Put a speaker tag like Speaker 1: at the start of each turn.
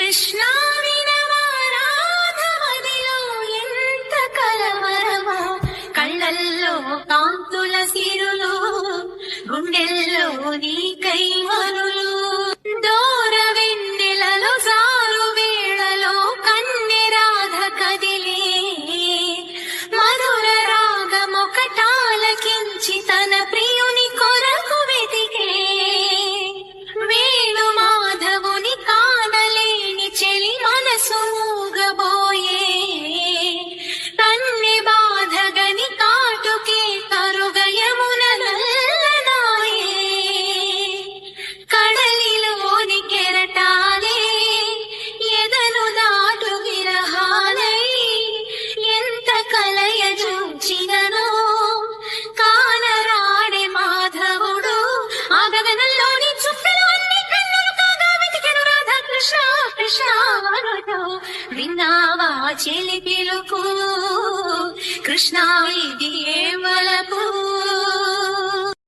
Speaker 1: కృష్ణ వినవారాధమదిలో ఎంత కలవరమో, కళ్ళల్లో కాంతుల సిరులు, గుండెల్లో నీ కైవరులు. దూర వెన్నెలలో సారు వేళలో కన్నె రాధ కదిలే, మధుర రాగమొకటాలకించి తన ప్రియుని కొరకు వెతికే. వేణు మాధవుని కానలేని చెలి మనసు మూగబోయే, తన్ని బాధగని కాటుకే కరుగయమున నల్లనాయే. కడలిలోని కెరటాలే ఎదను దాటు విరహాలై, ఎంత కలయ చూచిననో కానరాడే మాధవుడు. ఆ గగనంలోని చుక్కలు అన్ని కన్నులు కాగా వెతికెను రాధ కృష్ణ కృష్ణ అనుటూ. విన్నావా చెలి పిలుపు, కృష్ణ ఇది